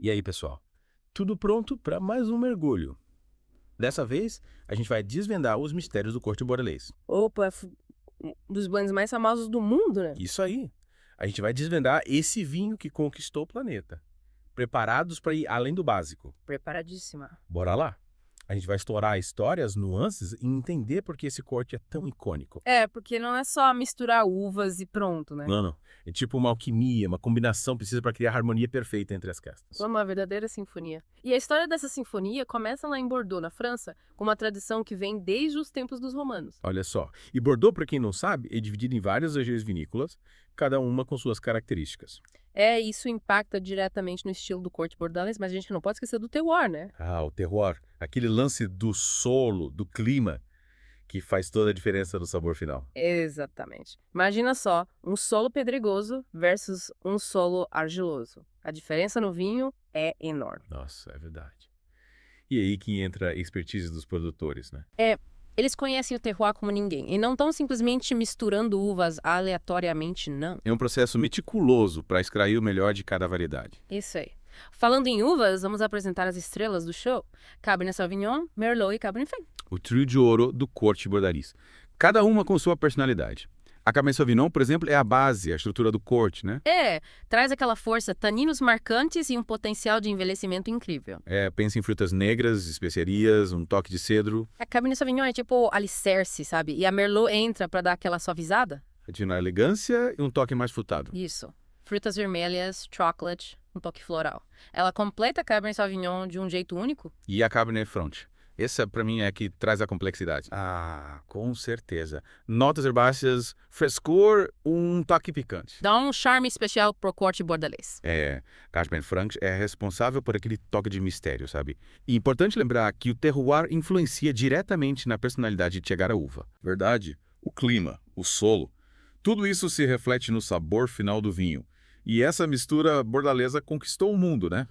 E aí, pessoal? Tudo pronto para mais um mergulho. Dessa vez, a gente vai desvendar os mistérios do Corte Bordelês. Opa, um dos banhos mais famosos do mundo, né? Isso aí. A gente vai desvendar esse vinho que conquistou o planeta. Preparados para ir além do básico. Preparadíssima. Bora lá? A gente vai explorar histórias, nuances e entender por que esse corte é tão icônico. Porque não é só misturar uvas e pronto, né? Não. É tipo uma alquimia, uma combinação precisa para criar a harmonia perfeita entre as castas. Uma verdadeira sinfonia. E a história dessa sinfonia começa lá em Bordeaux, na França, com uma tradição que vem desde os tempos dos romanos. Olha só. E Bordeaux, para quem não sabe, é dividido em várias regiões vinícolas, cada uma com suas características. Isso impacta diretamente no estilo do Corte Bordelês, mas a gente não pode esquecer do terroir, né? Ah, o terroir. Aquele lance do solo, do clima, que faz toda a diferença no sabor final. Exatamente. Imagina só, um solo pedregoso versus um solo argiloso. A diferença no vinho é enorme. Nossa, é verdade. E aí que entra a expertise dos produtores, né? Eles conhecem o terroir como ninguém e não estão simplesmente misturando uvas aleatoriamente, não. É um processo meticuloso para extrair o melhor de cada variedade. Isso aí. Falando em uvas, vamos apresentar as estrelas do show. Cabernet Sauvignon, Merlot e Cabernet Franc. O trio de ouro do Corte Bordelês. Cada uma com sua personalidade. A Cabernet Sauvignon, por exemplo, é a base, a estrutura do corte, né? Traz aquela força, taninos marcantes e um potencial de envelhecimento incrível. Pensa em frutas negras, especiarias, um toque de cedro. A Cabernet Sauvignon é tipo alicerce, sabe? E a Merlot entra pra dar aquela suavizada. Adicionar elegância e um toque mais frutado. Isso. Frutas vermelhas, chocolate, um toque floral. Ela completa a Cabernet Sauvignon de um jeito único. E a Cabernet Franc. Essa, para mim, é a que traz a complexidade. Ah, com certeza. Notas herbáceas, frescor, um toque picante. Dá um charme especial pro Corte Bordelês. Cabernet Franc é responsável por aquele toque de mistério, sabe? E importante lembrar que o terroir influencia diretamente na personalidade de chegar à uva. Verdade. O clima, o solo, tudo isso se reflete no sabor final do vinho. E essa mistura bordalesa conquistou o mundo, né?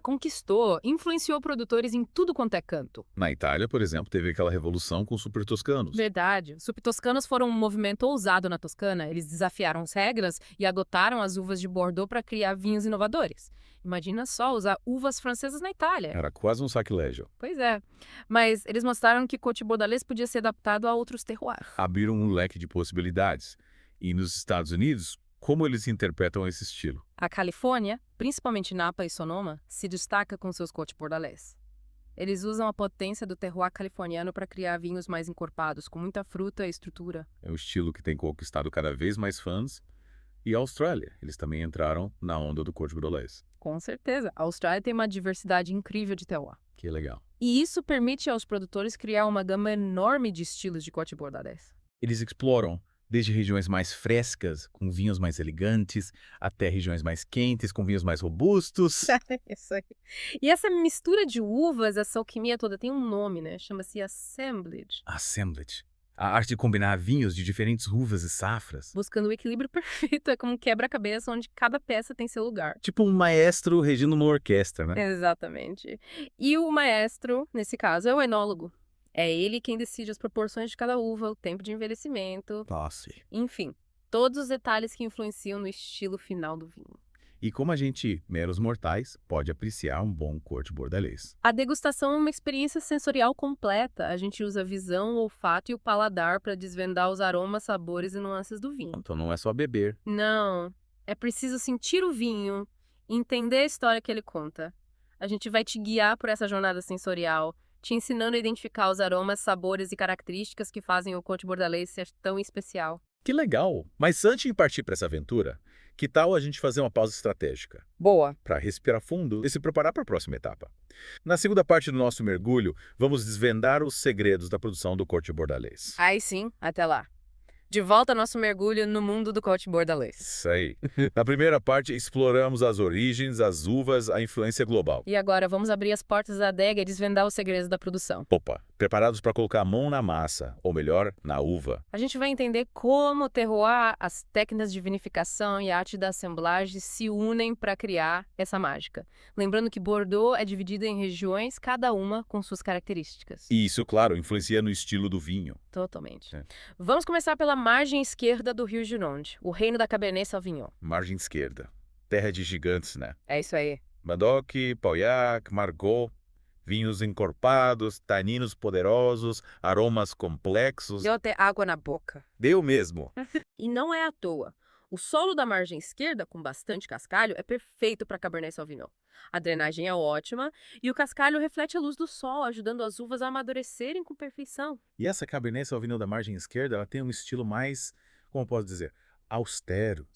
Conquistou. Influenciou produtores em tudo quanto é canto. Na Itália, por exemplo, teve aquela revolução com os super toscanos. Verdade. Os subtoscanos foram um movimento ousado na Toscana. Eles desafiaram as regras e adotaram as uvas de Bordeaux para criar vinhos inovadores. Imagina só usar uvas francesas na Itália. Era quase um sacrilégio. Pois é. Mas eles mostraram que Côte Bordelês podia ser adaptado a outros terroirs. Abriram um leque de possibilidades. E nos Estados Unidos, como eles interpretam esse estilo? A Califórnia, principalmente Napa e Sonoma, se destaca com seus Côte Bordelês. Eles usam a potência do terroir californiano para criar vinhos mais encorpados, com muita fruta e estrutura. É um estilo que tem conquistado cada vez mais fãs. E a Austrália, eles também entraram na onda do Corte Bordelês. Com certeza. A Austrália tem uma diversidade incrível de terroir. Que legal. E isso permite aos produtores criar uma gama enorme de estilos de Côte Bordelês. Eles exploram desde regiões mais frescas, com vinhos mais elegantes, até regiões mais quentes, com vinhos mais robustos. Isso aí. E essa mistura de uvas, essa alquimia toda, tem um nome, né? Chama-se assemblage. Assemblage. A arte de combinar vinhos de diferentes uvas e safras. Buscando o equilíbrio perfeito, é como um quebra-cabeça onde cada peça tem seu lugar. Tipo um maestro regindo uma orquestra, né? Exatamente. E o maestro, nesse caso, é o enólogo. É ele quem decide as proporções de cada uva, o tempo de envelhecimento, Nossa. enfim, todos os detalhes que influenciam no estilo final do vinho. E como a gente, meros mortais, pode apreciar um bom Corte Bordelês? A degustação é uma experiência sensorial completa. A gente usa a visão, o olfato e o paladar para desvendar os aromas, sabores e nuances do vinho. Então não é só beber. Não, é preciso sentir o vinho, entender a história que ele conta. A gente vai te guiar por essa jornada sensorial, te ensinando a identificar os aromas, sabores e características que fazem o Côte Bordelês ser tão especial. Que legal! Mas antes de partir para essa aventura, que tal a gente fazer uma pausa estratégica? Boa! Para respirar fundo e se preparar para a próxima etapa. Na segunda parte do nosso mergulho, vamos desvendar os segredos da produção do Corte Bordelês. Aí sim, até lá. De volta ao nosso mergulho no mundo do Côte Bordelês. Isso aí. Na primeira parte, exploramos as origens, as uvas, a influência global. E agora vamos abrir as portas da adega e desvendar os segredos da produção. Opa, preparados para colocar a mão na massa, ou melhor, na uva. A gente vai entender como o terroir, as técnicas de vinificação e a arte da assemblagem se unem para criar essa mágica. Lembrando que Bordeaux é dividida em regiões, cada uma com suas características. E isso, claro, influencia no estilo do vinho. Totalmente. É. Vamos começar pela margem esquerda do Rio Gironde, o reino da Cabernet Sauvignon. Margem esquerda. Terra de gigantes, né? É isso aí. Madoc, Pauillac, Margaux, vinhos encorpados, taninos poderosos, aromas complexos. Deu até água na boca. Deu mesmo. E não é à toa. O solo da margem esquerda, com bastante cascalho, é perfeito para Cabernet Sauvignon. A drenagem é ótima e o cascalho reflete a luz do sol, ajudando as uvas a amadurecerem com perfeição. E essa Cabernet Sauvignon da margem esquerda, ela tem um estilo mais, como posso dizer, austero.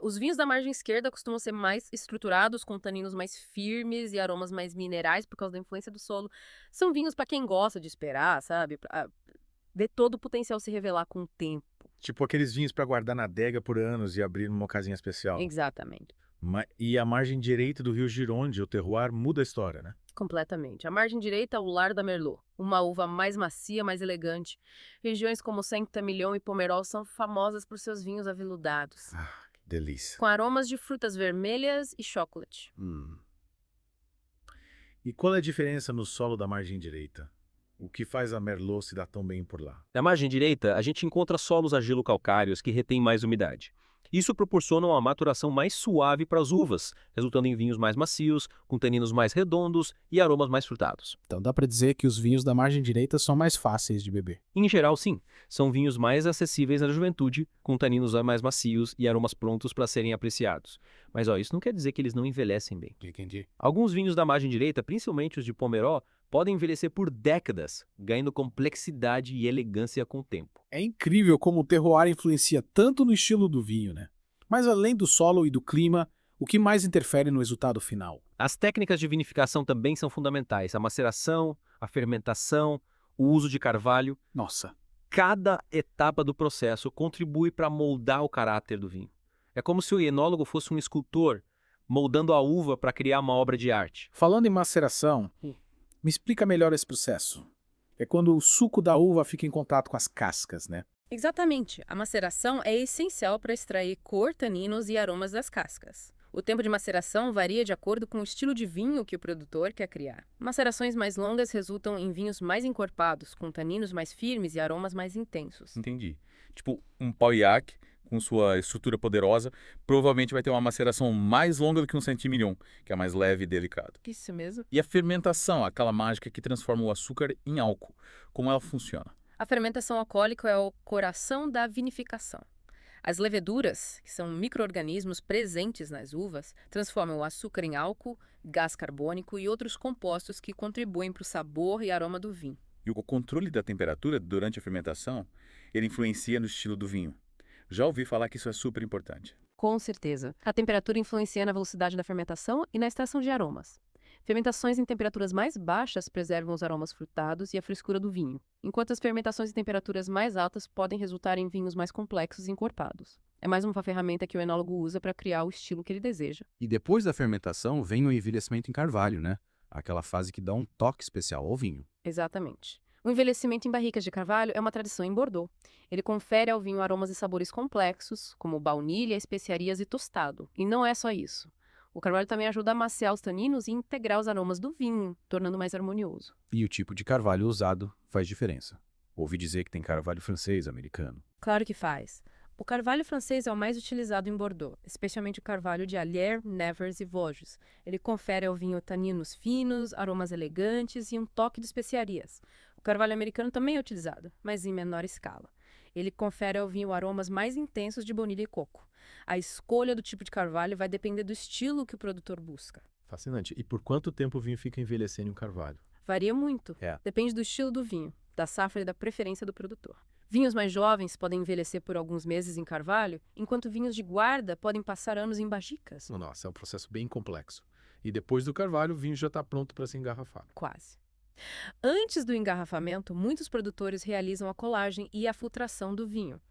Os vinhos da margem esquerda costumam ser mais estruturados, com taninos mais firmes e aromas mais minerais por causa da influência do solo. São vinhos para quem gosta de esperar, sabe? Pra ver todo o potencial se revelar com o tempo. Tipo aqueles vinhos para guardar na adega por anos e abrir numa ocasião especial. Exatamente. E a margem direita do rio Gironde, o terroir, muda a história, né? Completamente. A margem direita é o lar da Merlot, uma uva mais macia, mais elegante. Regiões como Saint-Emilion e Pomerol são famosas por seus vinhos aveludados, Que delícia. com aromas de frutas vermelhas e chocolate. E qual é a diferença no solo da margem direita? O que faz a Merlot se dar tão bem por lá? Na margem direita, a gente encontra solos argilo-calcáreos que retêm mais umidade. Isso proporciona uma maturação mais suave para as uvas, resultando em vinhos mais macios, com taninos mais redondos e aromas mais frutados. Então dá para dizer que os vinhos da margem direita são mais fáceis de beber. Em geral, sim, são vinhos mais acessíveis à juventude, com taninos mais macios e aromas prontos para serem apreciados. Mas isso não quer dizer que eles não envelhecem bem. Entendi. Alguns vinhos da margem direita, principalmente os de Pomerol, podem envelhecer por décadas, ganhando complexidade e elegância com o tempo. É incrível como o terroir influencia tanto no estilo do vinho, né? Mas além do solo e do clima, o que mais interfere no resultado final? As técnicas de vinificação também são fundamentais. A maceração, a fermentação, o uso de carvalho. Nossa, Cada etapa do processo contribui para moldar o caráter do vinho. É como se o enólogo fosse um escultor, moldando a uva para criar uma obra de arte. falando em maceração, me explica melhor esse processo. É quando o suco da uva fica em contato com as cascas, né? Exatamente. A maceração é essencial para extrair cor, taninos e aromas das cascas. O tempo de maceração varia de acordo com o estilo de vinho que o produtor quer criar. Macerações mais longas resultam em vinhos mais encorpados, com taninos mais firmes e aromas mais intensos. Entendi. Tipo, um Pauillac, com sua estrutura poderosa, provavelmente vai ter uma maceração mais longa do que um Saint-Emilion, que é mais leve e delicado. Isso mesmo. E a fermentação, aquela mágica que transforma o açúcar em álcool. Como ela funciona? A fermentação alcoólica é o coração da vinificação. As leveduras, que são micro-organismos presentes nas uvas, transformam o açúcar em álcool, gás carbônico e outros compostos que contribuem para o sabor e aroma do vinho. E o controle da temperatura durante a fermentação, ele influencia no estilo do vinho. Já ouvi falar que isso é super importante. Com certeza. A temperatura influencia na velocidade da fermentação e na extração de aromas. Fermentações em temperaturas mais baixas preservam os aromas frutados e a frescura do vinho, enquanto as fermentações em temperaturas mais altas podem resultar em vinhos mais complexos e encorpados. É mais uma ferramenta que o enólogo usa para criar o estilo que ele deseja. E depois da fermentação vem o envelhecimento em carvalho, né? Aquela fase que dá um toque especial ao vinho. Exatamente. O envelhecimento em barricas de carvalho é uma tradição em Bordeaux. Ele confere ao vinho aromas e sabores complexos, como baunilha, especiarias e tostado. E não é só isso. O carvalho também ajuda a amaciar os taninos e integrar os aromas do vinho, tornando mais harmonioso. E o tipo de carvalho usado faz diferença. Ouvi dizer que tem carvalho francês, americano. Claro que faz. O carvalho francês é o mais utilizado em Bordeaux, especialmente o carvalho de Allier, Nevers e Vosges. Ele confere ao vinho taninos finos, aromas elegantes e um toque de especiarias. O carvalho americano também é utilizado, mas em menor escala. Ele confere ao vinho aromas mais intensos de baunilha e coco. A escolha do tipo de carvalho vai depender do estilo que o produtor busca. Fascinante. E por quanto tempo o vinho fica envelhecendo em um carvalho? Varia muito. É. Depende do estilo do vinho, da safra e da preferência do produtor. Vinhos mais jovens podem envelhecer por alguns meses em carvalho, enquanto vinhos de guarda podem passar anos em barricas. Nossa, é um processo bem complexo. E depois do carvalho, o vinho já está pronto para ser engarrafado. Quase. Antes do engarrafamento, muitos produtores realizam a colagem e a filtração do vinho.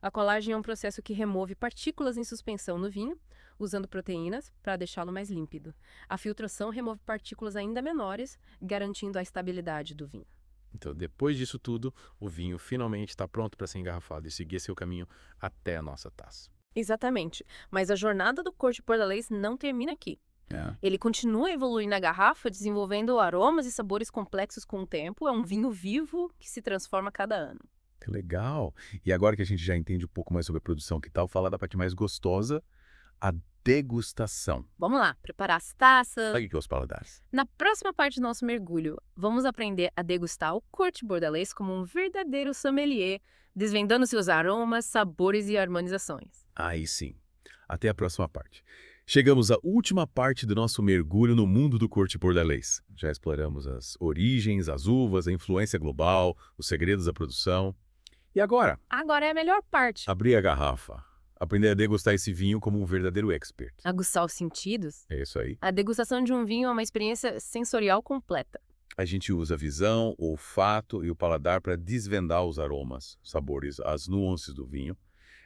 A colagem é um processo que remove partículas em suspensão no vinho, usando proteínas para deixá-lo mais límpido. A filtração remove partículas ainda menores, garantindo a estabilidade do vinho. Então, depois disso tudo, o vinho finalmente está pronto para ser engarrafado e seguir seu caminho até a nossa taça. Exatamente. Mas a jornada do corte bordalês não termina aqui. É. Ele continua a evoluir na garrafa, desenvolvendo aromas e sabores complexos com o tempo. É um vinho vivo que se transforma a cada ano. Que legal! E agora que a gente já entende um pouco mais sobre a produção, que tal falar da parte mais gostosa, a degustação. Vamos lá, preparar as taças. Sabe o que é os paladares? Na próxima parte do nosso mergulho, vamos aprender a degustar o Côte Bordalês como um verdadeiro sommelier, desvendando seus aromas, sabores e harmonizações. Aí sim. Até a próxima parte. Chegamos à última parte do nosso mergulho no mundo do Côte Bordalês. Já exploramos as origens, as uvas, a influência global, os segredos da produção. E agora? Agora é a melhor parte. Abrir a garrafa. Aprender a degustar esse vinho como um verdadeiro expert. Aguçar os sentidos. É isso aí. A degustação de um vinho é uma experiência sensorial completa. A gente usa a visão, o olfato e o paladar para desvendar os aromas, sabores, as nuances do vinho.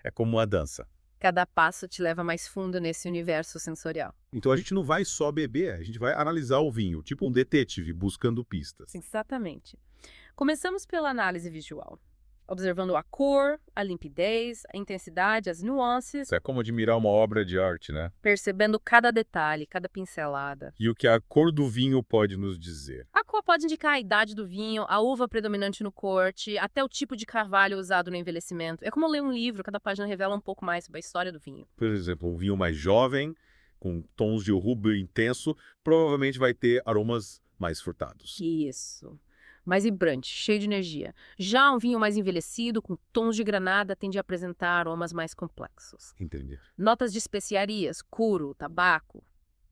É como uma dança. Cada passo te leva mais fundo nesse universo sensorial. Então a gente não vai só beber, a gente vai analisar o vinho, tipo um detetive buscando pistas. Exatamente. Começamos pela análise visual, observando a cor, a limpidez, a intensidade, as nuances, Isso é como admirar uma obra de arte, né? percebendo cada detalhe, cada pincelada. E o que a cor do vinho pode nos dizer. A cor pode indicar a idade do vinho, a uva predominante no corte, até o tipo de carvalho usado no envelhecimento. É como ler um livro, cada página revela um pouco mais sobre a história do vinho. Por exemplo, um vinho mais jovem, com tons de rubro intenso, provavelmente vai ter aromas mais frutados. Isso. Mais vibrante, cheio de energia. Já um vinho mais envelhecido, com tons de granada, tende a apresentar aromas mais complexos. Entender. Notas de especiarias, couro, tabaco.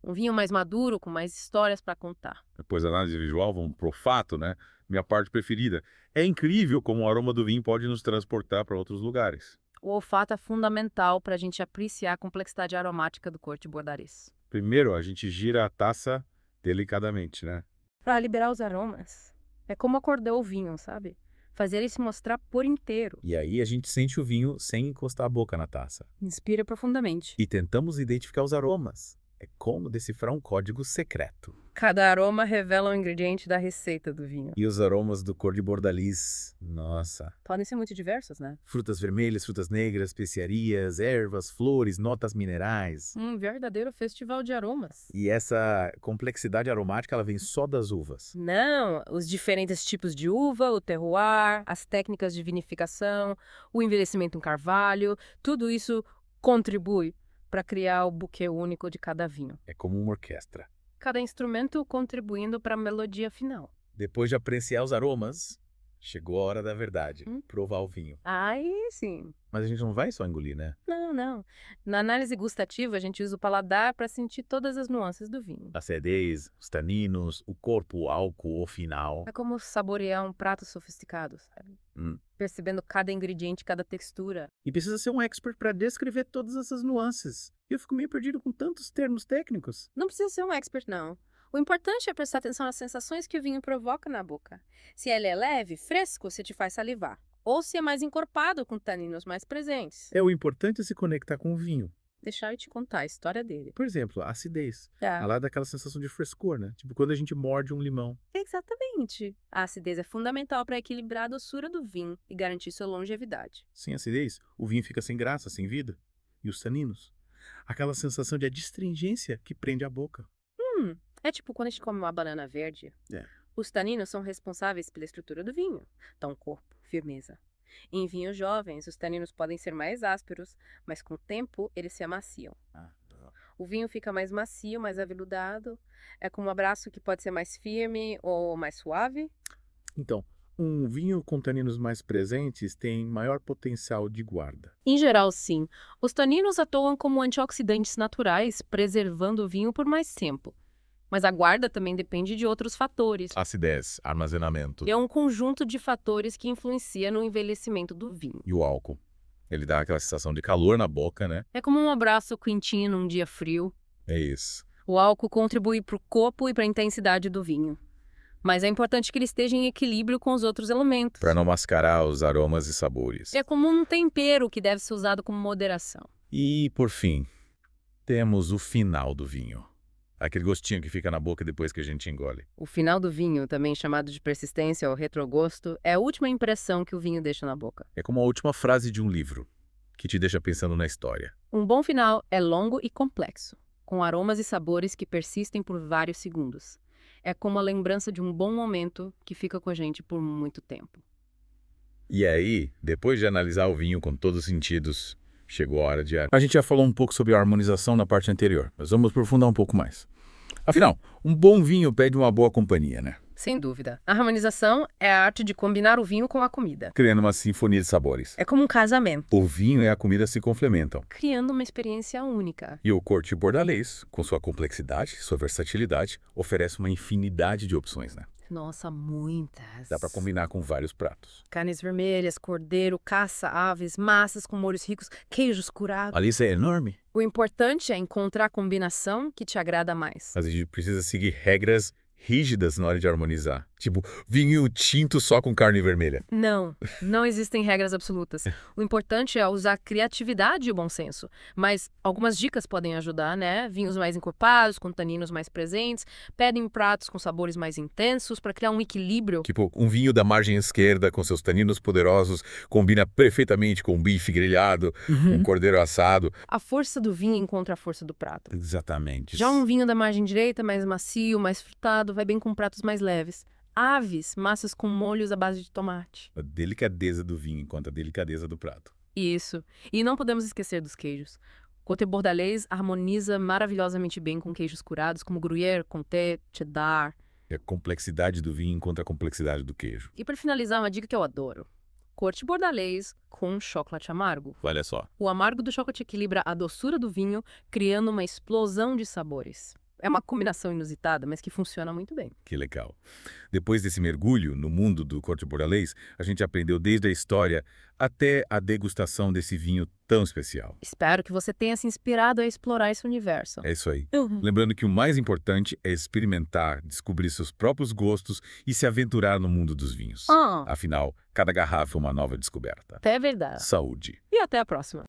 Um vinho mais maduro, com mais histórias para contar. Depois da análise visual, vamos pro olfato, né? Minha parte preferida. É incrível como o aroma do vinho pode nos transportar para outros lugares. O olfato é fundamental para a gente apreciar a complexidade aromática do Côte Bordalês. Primeiro, a gente gira a taça delicadamente, né? Para liberar os aromas. É como acordar o vinho, sabe? Fazer ele se mostrar por inteiro. E aí a gente sente o vinho sem encostar a boca na taça. Inspira profundamente. E tentamos identificar os aromas. É como decifrar um código secreto. Cada aroma revela um ingrediente da receita do vinho. E os aromas do Côte Bordalês, nossa. Podem ser muito diversos, né? Frutas vermelhas, frutas negras, especiarias, ervas, flores, notas minerais. Um verdadeiro festival de aromas. E essa complexidade aromática, ela vem só das uvas. Não, os diferentes tipos de uva, o terroir, as técnicas de vinificação, o envelhecimento em carvalho, tudo isso contribui para criar o buquê único de cada vinho. É como uma orquestra. Cada instrumento contribuindo para a melodia final. Depois de apreciar os aromas, chegou a hora da verdade. Provar o vinho. Aí sim. Mas a gente não vai só engolir, né? Não, não. Na análise gustativa, a gente usa o paladar para sentir todas as nuances do vinho. A acidez, os taninos, o corpo, o álcool, o final. É como saborear um prato sofisticado, sabe? Percebendo cada ingrediente, cada textura. E precisa ser um expert para descrever todas essas nuances. E eu fico meio perdido com tantos termos técnicos. Não precisa ser um expert, não. O importante é prestar atenção nas sensações que o vinho provoca na boca. Se ele é leve, fresco, se te faz salivar. Ou se é mais encorpado, com taninos mais presentes. O importante é se conectar com o vinho. Deixar eu te contar a história dele. Por exemplo, a acidez. Tá. Ela dá aquela sensação de frescor, né? Tipo quando a gente morde um limão. Exatamente. A acidez é fundamental para equilibrar a doçura do vinho e garantir sua longevidade. Sem acidez, o vinho fica sem graça, sem vida. E os taninos? Aquela sensação de adstringência que prende a boca. É tipo quando a gente come uma banana verde. É. Os taninos são responsáveis pela estrutura do vinho. Então, corpo, firmeza. Em vinhos jovens, os taninos podem ser mais ásperos, mas com o tempo eles se amaciam. O vinho fica mais macio, mais aveludado. É como um abraço que pode ser mais firme ou mais suave. Então, um vinho com taninos mais presentes tem maior potencial de guarda. Em geral, sim. Os taninos atuam como antioxidantes naturais, preservando o vinho por mais tempo. Mas a guarda também depende de outros fatores. Acidez, armazenamento. É um conjunto de fatores que influencia no envelhecimento do vinho. E o álcool. Ele dá aquela sensação de calor na boca, né? É como um abraço quentinho num dia frio. É isso. O álcool contribui para o corpo e para a intensidade do vinho. Mas é importante que ele esteja em equilíbrio com os outros elementos. Para não mascarar os aromas e sabores. É como um tempero que deve ser usado com moderação. E, por fim, temos o final do vinho. Aquele gostinho que fica na boca depois que a gente engole. O final do vinho, também chamado de persistência ou retrogosto, é a última impressão que o vinho deixa na boca. É como a última frase de um livro, que te deixa pensando na história. Um bom final é longo e complexo, com aromas e sabores que persistem por vários segundos. É como a lembrança de um bom momento que fica com a gente por muito tempo. E aí, depois de analisar o vinho com todos os sentidos, Chegou a hora de... A gente já falou um pouco sobre a harmonização na parte anterior, mas vamos aprofundar um pouco mais. Afinal, um bom vinho pede uma boa companhia, né? Sem dúvida. A harmonização é a arte de combinar o vinho com a comida. Criando uma sinfonia de sabores. É como um casamento, O vinho e a comida se complementam. criando uma experiência única. E o Corte Bordalês, com sua complexidade, sua versatilidade, oferece uma infinidade de opções, né? Nossa, muitas. Dá para combinar com vários pratos. Carnes vermelhas, cordeiro, caça, aves, massas com molhos ricos, queijos curados. A lista é enorme, O importante é encontrar a combinação que te agrada mais. mas a gente precisa seguir regras rígidas na hora de harmonizar. Tipo, vinho tinto só com carne vermelha. Não existem regras absolutas. O importante é usar criatividade e o bom senso. Mas algumas dicas podem ajudar, né? Vinhos mais encorpados, com taninos mais presentes, pedem pratos com sabores mais intensos para criar um equilíbrio. Tipo, um vinho da margem esquerda com seus taninos poderosos combina perfeitamente com um bife grelhado, um cordeiro assado. A força do vinho encontra a força do prato. Exatamente. Já um vinho da margem direita, mais macio, mais frutado, vai bem com pratos mais leves. Aves, massas com molhos à base de tomate. A delicadeza do vinho enquanto a delicadeza do prato. Isso. E não podemos esquecer dos queijos. Côte Bordalais harmoniza maravilhosamente bem com queijos curados, como Gruyère, Comté, Cheddar. E a complexidade do vinho encontra a complexidade do queijo. E para finalizar, uma dica que eu adoro. Côte Bordalais com chocolate amargo. Olha só. O amargo do chocolate equilibra a doçura do vinho, criando uma explosão de sabores. É uma combinação inusitada, mas que funciona muito bem. Que legal. Depois desse mergulho no mundo do Corte Bordalais, a gente aprendeu desde a história até a degustação desse vinho tão especial. Espero que você tenha se inspirado a explorar esse universo. É isso aí. Lembrando que o mais importante é experimentar, descobrir seus próprios gostos e se aventurar no mundo dos vinhos. Afinal, cada garrafa é uma nova descoberta. Até verdade. Saúde. E até a próxima.